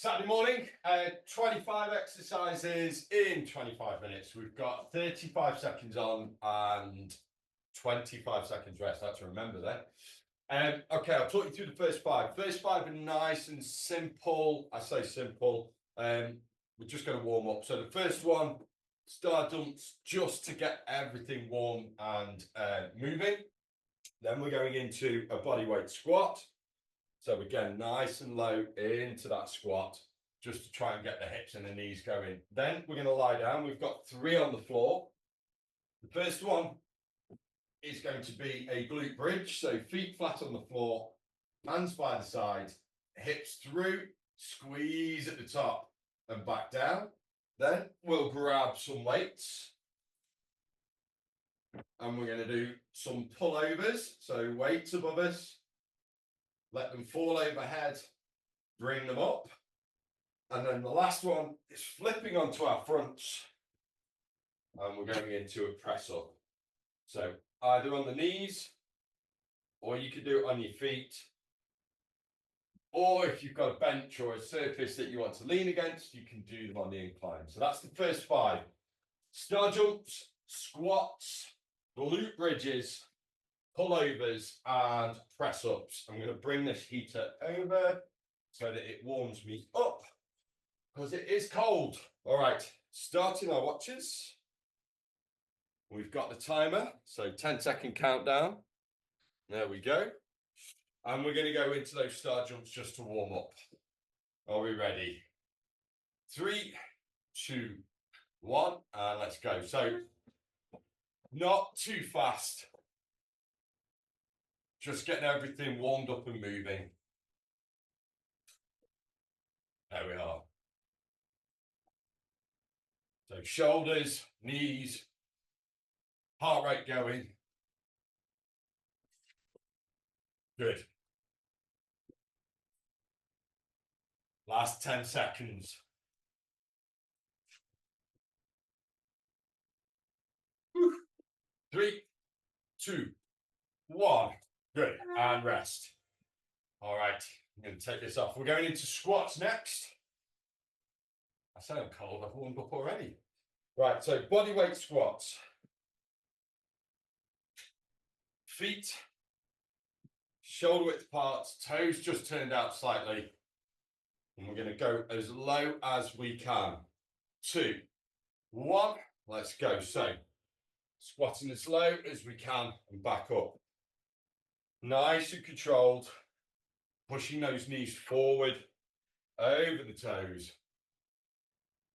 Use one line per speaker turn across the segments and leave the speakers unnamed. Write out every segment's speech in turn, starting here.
Saturday morning, 25 exercises in 25 minutes. We've got 35 seconds on and 25 seconds rest. I have to remember that. Okay, I'll talk you through the first five. First five are nice and simple. I say simple. We're just going to warm up. So the first one, star jumps, just to get everything warm and moving. Then we're going into a bodyweight squat. So again, nice and low into that squat, just to try and get the hips and the knees going. Then we're going to lie down. We've got 3 on the floor. The first one is going to be a glute bridge. So feet flat on the floor, hands by the side, hips through, squeeze at the top and back down. Then we'll grab some weights. And we're going to do some pullovers. So weights above us. Let them fall overhead, bring them up. And then the last one is flipping onto our fronts. And we're going into a press up. So either on the knees, or you could do it on your feet. Or if you've got a bench or a surface that you want to lean against, you can do them on the incline. So that's the first 5. Star jumps, squats, glute bridges, pullovers and press ups. I'm going to bring this heater over so that it warms me up because it is cold. All right, starting our watches. We've got the timer, so 10-second countdown. There we go. And we're going to go into those star jumps just to warm up. Are we ready? 3, 2, 1, and let's go. So not too fast. Just getting everything warmed up and moving. There we are. So shoulders, knees, heart rate going. Good. Last 10 seconds. Whew. 3, 2, 1. Good. And rest. All right. I'm going to take this off. We're going into squats next. I said I'm cold. I've warmed up already. Right. So bodyweight squats. Feet, shoulder width apart, toes just turned out slightly. And we're going to go as low as we can. 2, 1. Let's go. So squatting as low as we can and back up. Nice and controlled. Pushing those knees forward, over the toes.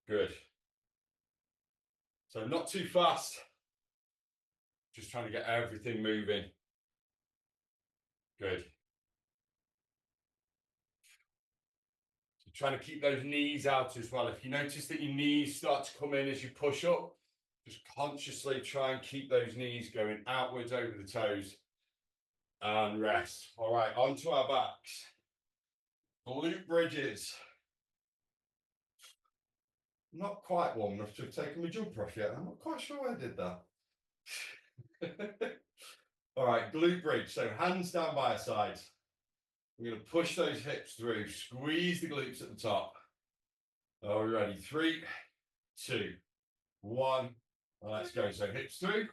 Good. So not too fast. Just trying to get everything moving. Good. So trying to keep those knees out as well. If you notice that your knees start to come in as you push up, just consciously try and keep those knees going outwards over the toes. And rest. All right, onto our backs. Glute bridges. Not quite warm enough to have taken my jumper off yet. I'm not quite sure why I did that. All right, glute bridge. So hands down by our sides. We're going to push those hips through. Squeeze the glutes at the top. Are we ready? 3, 2, 1. Well, let's go. So hips through.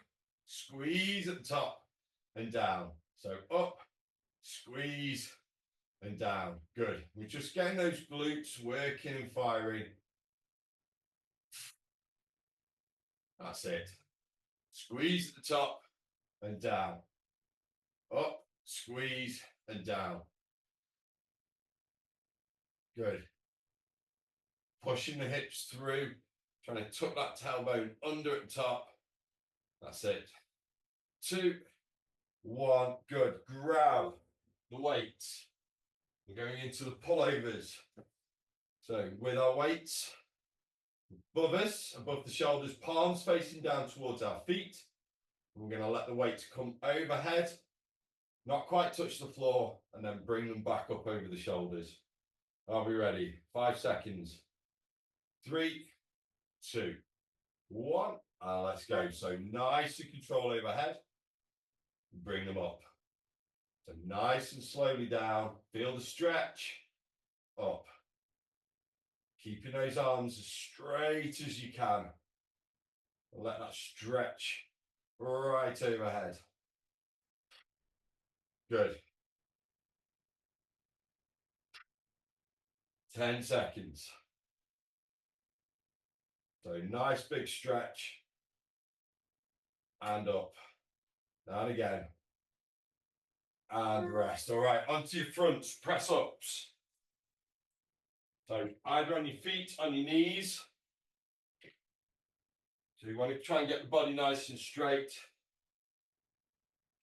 Squeeze at the top and down. So up, squeeze and down. Good. We're just getting those glutes working and firing. That's it. Squeeze at the top and down. Up, squeeze and down. Good. Pushing the hips through. Trying to tuck that tailbone under at the top. That's it. 2, 1. Good. Grab the weights. We're going into the pullovers. So with our weights above us, above the shoulders, palms facing down towards our feet. We're going to let the weights come overhead, not quite touch the floor, and then bring them back up over the shoulders. Are we ready? 5 seconds. 3, 2, 1. Let's go. So nice and control overhead. Bring them up. So nice and slowly down. Feel the stretch. Up. Keeping those arms as straight as you can. Let that stretch right overhead. Good. 10 seconds. So nice big stretch. And up. Down again. And rest. All right, onto your fronts, press ups. So either on your feet, on your knees. So you want to try and get the body nice and straight.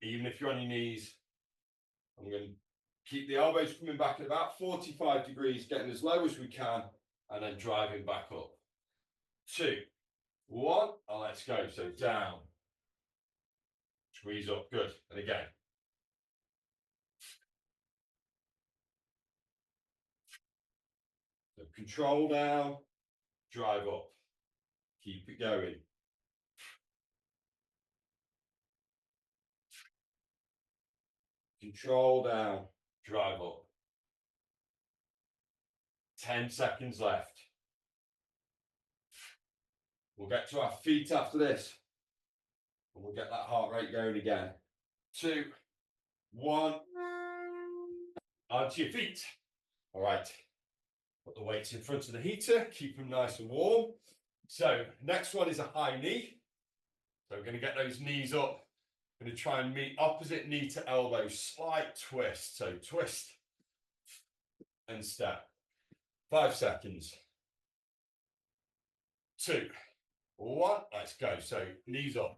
Even if you're on your knees. I'm going to keep the elbows coming back at about 45 degrees, getting as low as we can, and then driving back up. 2, 1, and let's go. So down. Squeeze up, good. And again. So control down, drive up. Keep it going. Control down, drive up. 10 seconds left. We'll get to our feet after this. And we'll get that heart rate going again. 2, 1. Onto your feet. All right. Put the weights in front of the heater. Keep them nice and warm. So next one is a high knee. So we're going to get those knees up. Going to try and meet opposite knee to elbow. Slight twist. So twist and step. 5 seconds. 2, 1. Let's go. So knees up.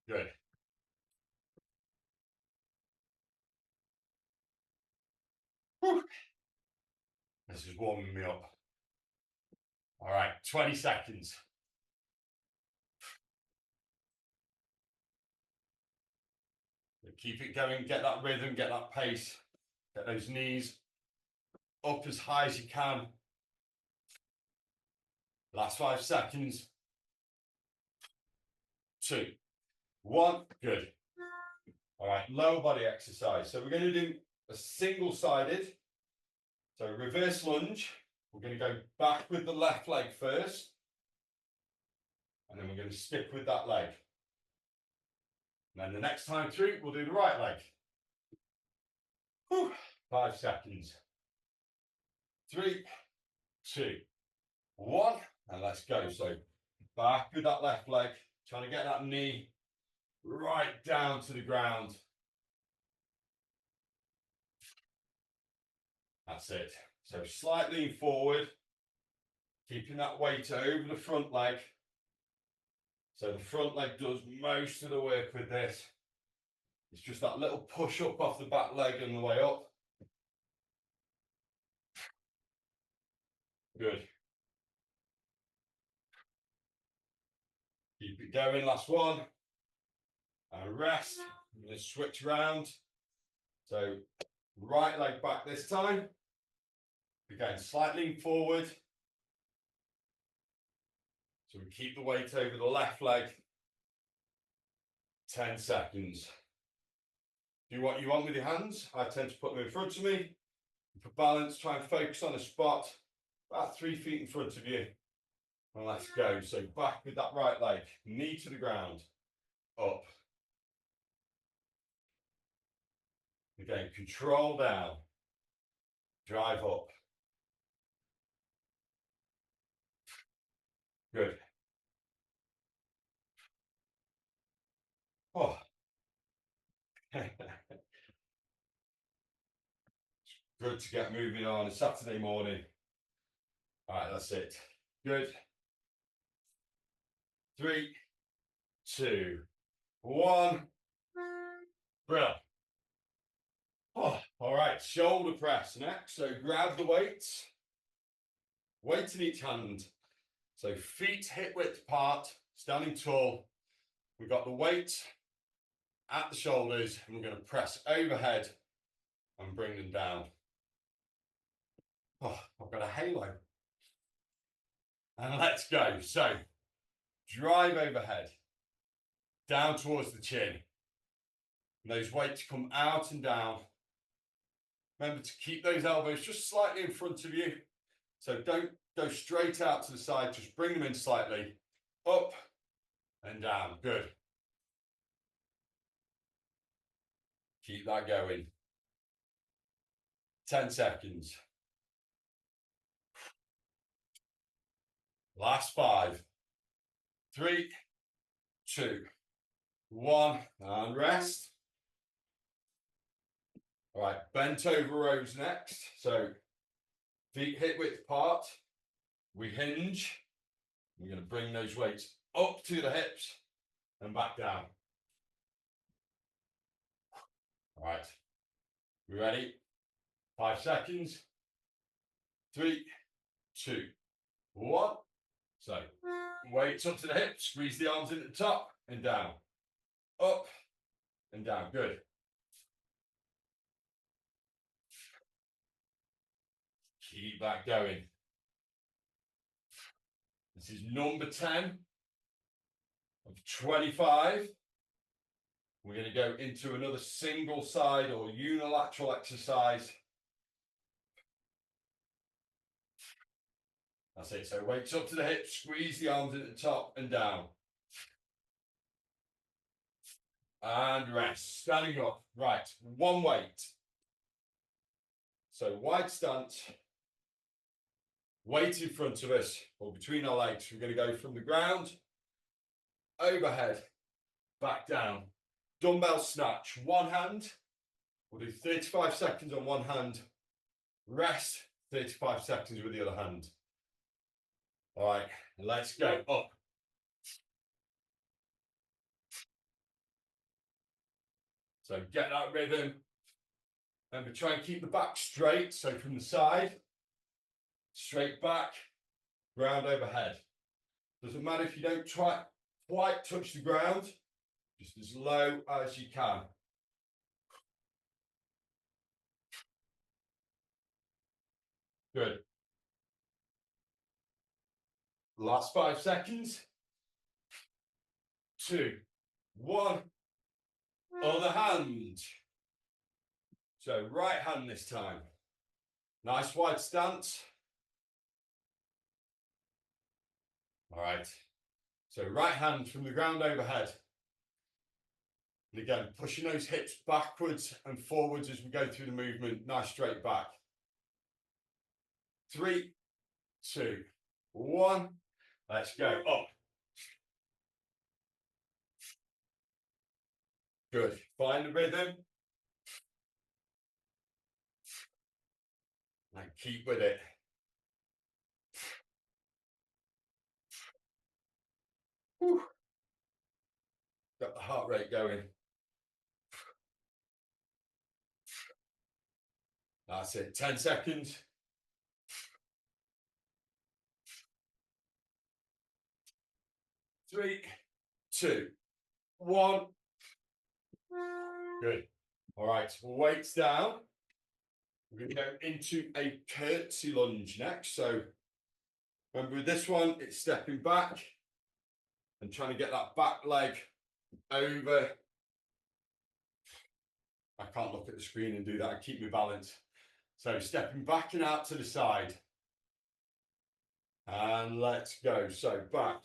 Good. Whew. This is warming me up. All right, 20 seconds. Keep it going, get that rhythm, get that pace, get those knees up as high as you can. Last 5 seconds. 2, 1, good. All right, lower body exercise. So we're going to do a single-sided. So reverse lunge. We're going to go back with the left leg first. And then we're going to stick with that leg. And then the next time through, we'll do the right leg. Whew. 5 seconds. 3, 2, 1. And let's go. So back with that left leg. Trying to get that knee right down to the ground. That's it. So slight lean forward. Keeping that weight over the front leg. So the front leg does most of the work with this. It's just that little push up off the back leg on the way up. Good. Keep it going, last one. And rest. I'm going to switch around. So right leg back this time. Again, slightly forward. So we keep the weight over the left leg. 10 seconds. Do what you want with your hands. I tend to put them in front of me. For balance, try and focus on a spot about 3 feet in front of you. And let's go. So back with that right leg. Knee to the ground. Up. Again, control down. Drive up. Good. Oh. Good to get moving on a Saturday morning. All right, that's it. Good. 3, 2, 1. Brilliant. Oh, all right, shoulder press next. So grab the weights. Weight in each hand. So feet hip width apart, standing tall. We've got the weight at the shoulders, and we're going to press overhead and bring them down. Oh, I've got a halo. And let's go. So drive overhead, down towards the chin. And those weights come out and down. Remember to keep those elbows just slightly in front of you. So don't go straight out to the side, just bring them in slightly. Up and down, good. Keep that going. 10 seconds. Last 5, 3, 2, 1, and rest. All right, bent over rows next. So feet hip width apart. We hinge. We're going to bring those weights up to the hips and back down. All right, you ready? 5 seconds. 3, 2, 1. So weights up to the hips, squeeze the arms in at the top and down. Up and down, good. Keep that going. This is number 10 of 25. We're going to go into another single side or unilateral exercise. That's it. So weights up to the hips, squeeze the arms at the top and down. And rest. Standing up. Right. One weight. So wide stance. Weight in front of us or between our legs. We're going to go from the ground, overhead, back down. Dumbbell snatch. One hand. We'll do 35 seconds on one hand. Rest 35 seconds with the other hand. All right, let's go up. So get that rhythm. Remember, try and keep the back straight. So from the side, straight back, ground overhead. Doesn't matter if you don't quite touch the ground, just as low as you can. Good. Last 5 seconds. 2, 1. Other hand. So right hand this time. Nice wide stance. All right. So right hand from the ground overhead. And again, pushing those hips backwards and forwards as we go through the movement. Nice straight back. 3, 2, 1. Let's go up. Good. Find the rhythm. And keep with it. Whew. Got the heart rate going. That's it. 10 seconds. 3, 2, 1. Good. All right, weights down. We're going to go into a curtsy lunge next. So remember with this one, it's stepping back and trying to get that back leg over. I can't look at the screen and do that. I keep my balance. So stepping back and out to the side. And let's go. So back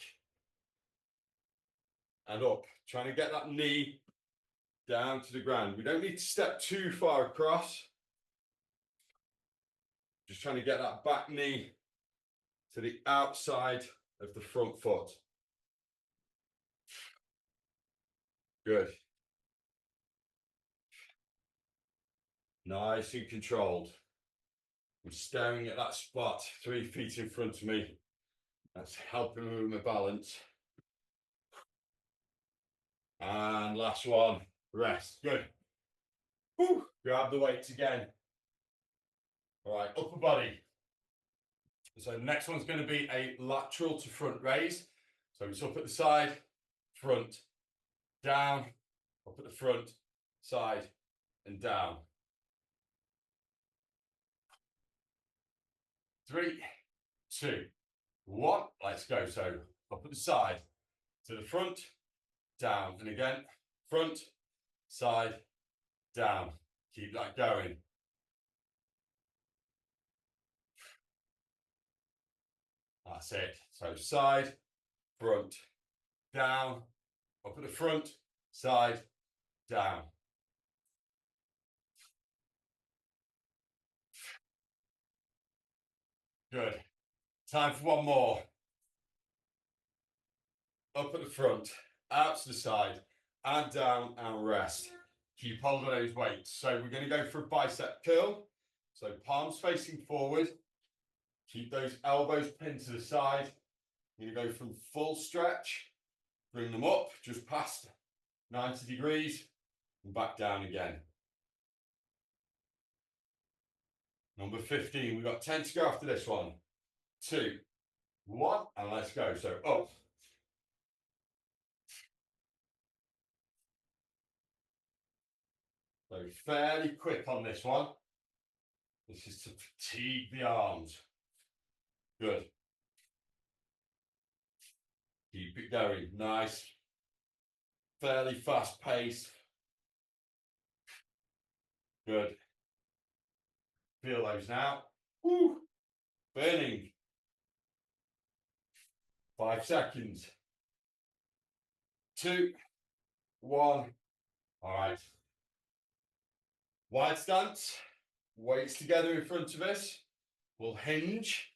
and up. Trying to get that knee down to the ground. We don't need to step too far across. Just trying to get that back knee to the outside of the front foot. Good. Nice and controlled. I'm staring at that spot 3 feet in front of me. That's helping me with my balance. And last one, rest. Good. Whew. Grab the weights again. All right, upper body. So next one's going to be a lateral to front raise. So it's up at the side, front, down, up at the front, side, and down. 3, 2, 1. Let's go. So up at the side, to the front, down, and again, front, side, down. Keep that going. That's it. So side, front, down, up at the front, side, down. Good. Time for one more. Up at the front, out to the side, and down and rest. Keep hold of those weights. So we're going to go for a bicep curl. So palms facing forward. Keep those elbows pinned to the side. You're going to go from full stretch, bring them up just past 90 degrees and back down again. Number 15, we've got 10 to go after this one. 2, 1, and let's go. So up. So fairly quick on this one. This is to fatigue the arms. Good. Keep it going. Nice. Fairly fast pace. Good. Feel those now. Woo. Burning. 5 seconds. 2, 1. All right. Wide stance. Weights together in front of us. We'll hinge.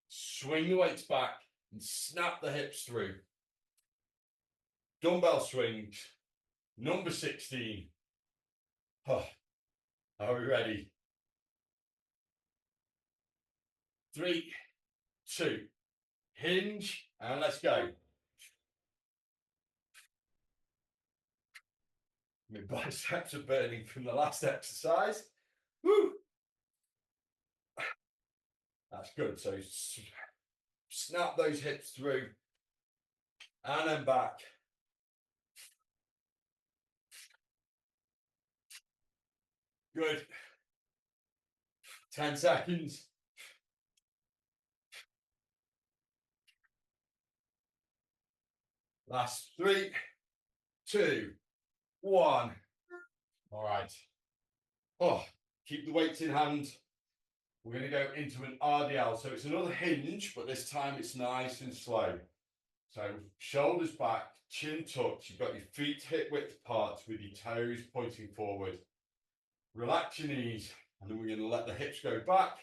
Swing the weights back and snap the hips through. Dumbbell swings. Number 16. Oh, are we ready? 3, 2, hinge, and let's go. My biceps are burning from the last exercise. Woo! That's good. So snap those hips through and then back. Good. 10 seconds. Last 3, 2, 1. All right. Oh, keep the weights in hand. We're going to go into an RDL. So it's another hinge, but this time it's nice and slow. So shoulders back, chin tucked. You've got your feet hip width apart with your toes pointing forward. Relax your knees, and then we're going to let the hips go back.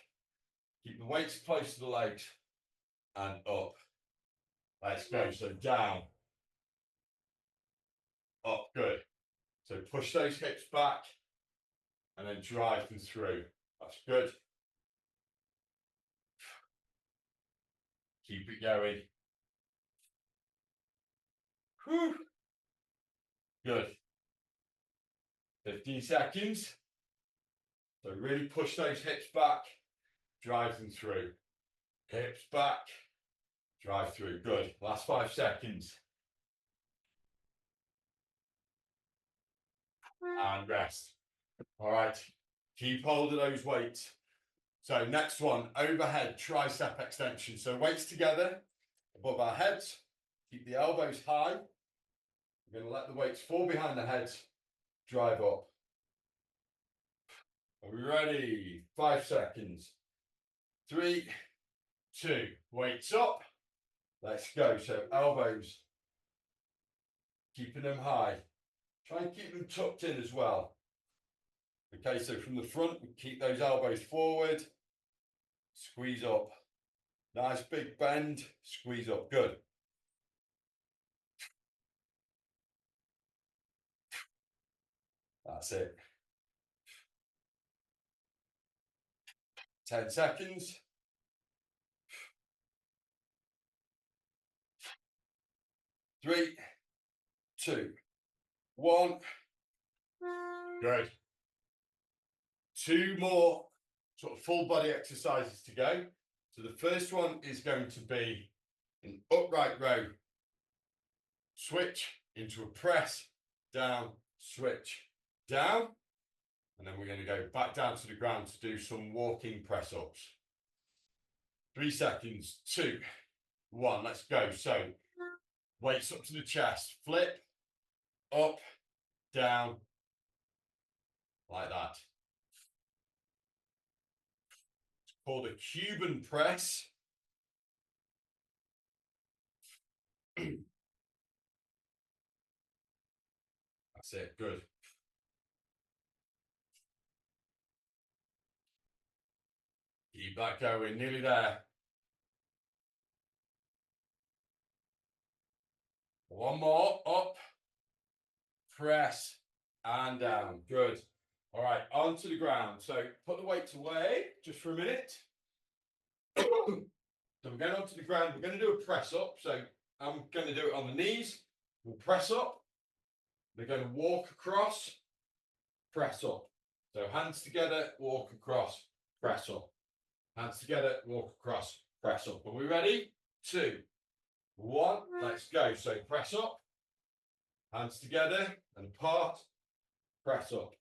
Keep the weights close to the legs and up. Let's go. So down, up, good. So push those hips back and then drive them through. That's good. Keep it going. Whew. Good. 15 seconds. So really push those hips back, drive them through. Hips back, drive through. Good. Last 5 seconds. And rest. All right. Keep hold of those weights. So next one, overhead tricep extension. So weights together above our heads. Keep the elbows high. We're going to let the weights fall behind the heads. Drive up. Are we ready? 5 seconds. 3, 2, weights up. Let's go. So elbows, keeping them high. Try and keep them tucked in as well. Okay, so from the front, we keep those elbows forward. Squeeze up. Nice big bend. Squeeze up. Good. That's it. 10 seconds. 3, 2, 1. Good. 2 more sort of full body exercises to go. So the first one is going to be an upright row. Switch into a press, down, switch, down. And then we're going to go back down to the ground to do some walking press ups. 3 seconds, 2, 1, let's go. So weights up to the chest, flip, up, down, like that. It's called a Cuban press. That's it, good. Keep that going, nearly there. One more, up, press, and down, good. All right, onto the ground. So put the weights away just for a minute. So we're going onto the ground, we're going to do a press up. So I'm going to do it on the knees. We'll press up. We're going to walk across, press up. So hands together, walk across, press up. Hands together, walk across, press up. Are we ready? 2, 1, let's go. So press up, hands together and apart, press up.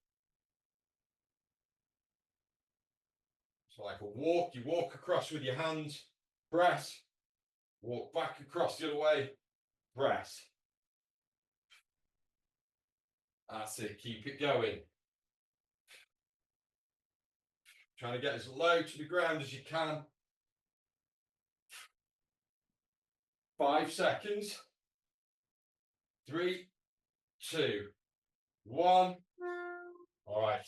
So like a walk, you walk across with your hands, press, walk back across the other way, press. That's it, keep it going. Trying to get as low to the ground as you can. 5 seconds. 3, 2, 1. All right.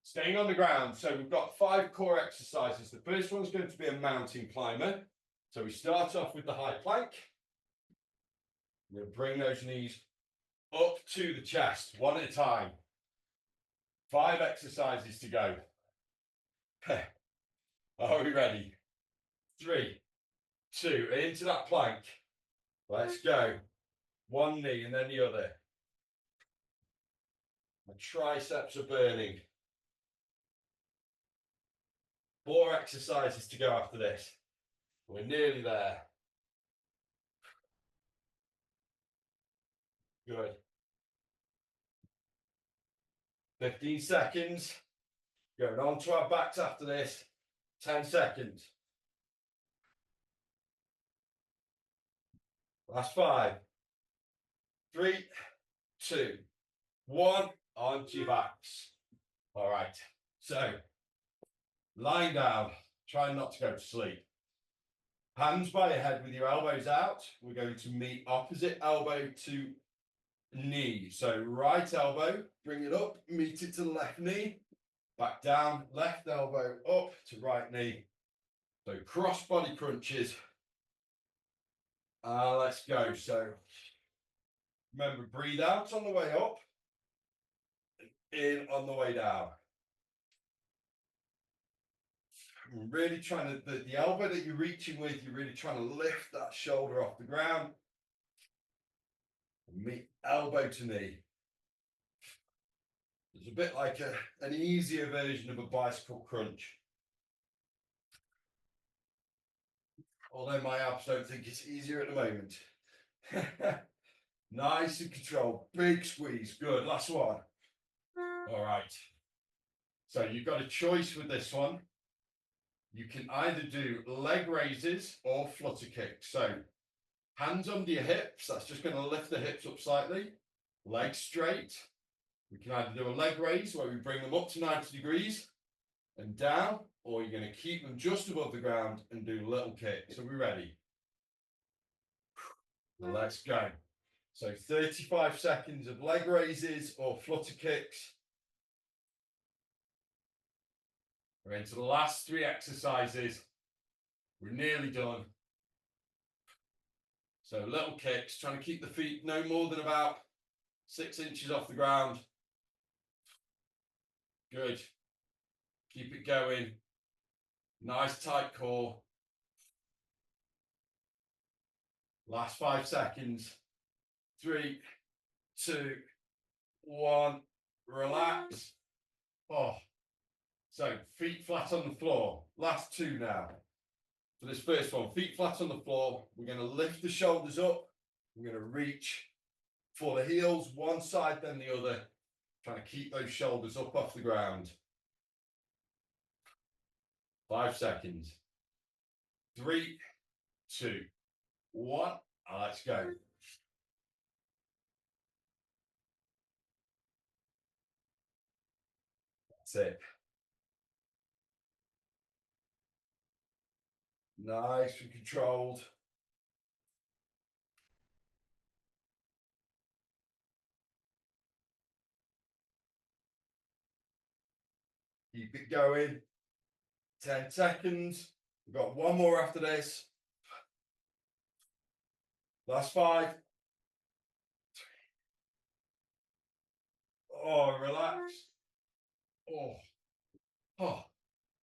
Staying on the ground. So we've got 5 core exercises. The first one's going to be a mountain climber. So we start off with the high plank. We're going to bring those knees up to the chest, one at a time. 5 exercises to go. Are we ready? 3, 2, into that plank. Let's go. One knee and then the other. My triceps are burning. 4 exercises to go after this. We're nearly there. Good. 15 seconds. Going on to our backs after this. 10 seconds. Last 5. 3, 2, 1. Onto your backs. All right. So, lying down. Try not to go to sleep. Hands by your head with your elbows out. We're going to meet opposite elbow to knee. So right elbow, bring it up, meet it to the left knee. Back down, left elbow up to right knee. So cross body crunches. Let's go. So remember, breathe out on the way up, in on the way down. I'm really trying to, the elbow that you're reaching with, you're really trying to lift that shoulder off the ground. Meet elbow to knee. It's a bit like an easier version of a bicycle crunch. Although my abs don't think it's easier at the moment. Nice and controlled. Big squeeze. Good. Last one. All right. So you've got a choice with this one. You can either do leg raises or flutter kicks. So hands under your hips. That's just going to lift the hips up slightly. Legs straight. We can either do a leg raise where we bring them up to 90 degrees and down, or you're going to keep them just above the ground and do little kicks. Are we ready? Let's go. So 35 seconds of leg raises or flutter kicks. We're into the last 3 exercises. We're nearly done. So little kicks, trying to keep the feet no more than about 6 inches off the ground. Good. Keep it going. Nice tight core. Last 5 seconds. 3, 2, 1. Relax. Oh. So feet flat on the floor. Last 2 now. For this first one, feet flat on the floor. We're going to lift the shoulders up. We're going to reach for the heels, one side then the other. Trying to keep those shoulders up off the ground. 5 seconds. 3, 2, 1. Let's go. That's it. Nice and controlled. Keep it going. 10 seconds. We've got one more after this. Last 5. Oh, relax. Oh. Oh.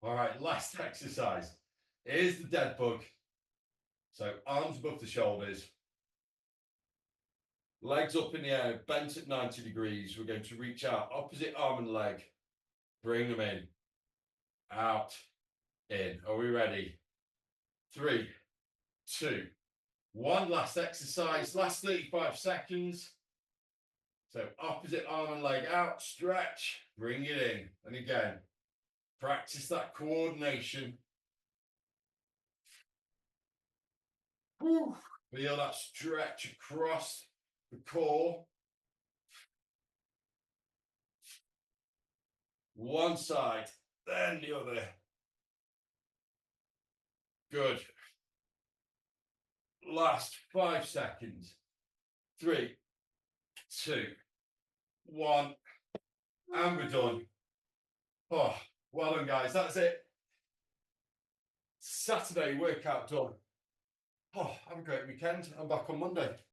All right, last exercise. Here's the dead bug. So arms above the shoulders. Legs up in the air, bent at 90 degrees. We're going to reach out, opposite arm and leg. Bring them in. Out. In. Are we ready? 3, 2, 1. Last exercise. Last 35 seconds. So opposite arm and leg out. Stretch. Bring it in. And again, practice that coordination. Whew. Feel that stretch across the core. One side, then the other. Good. Last 5 seconds. 3, 2, 1. And we're done. Oh, well done, guys. That's it. Saturday workout done. Oh, have a great weekend. I'm back on Monday.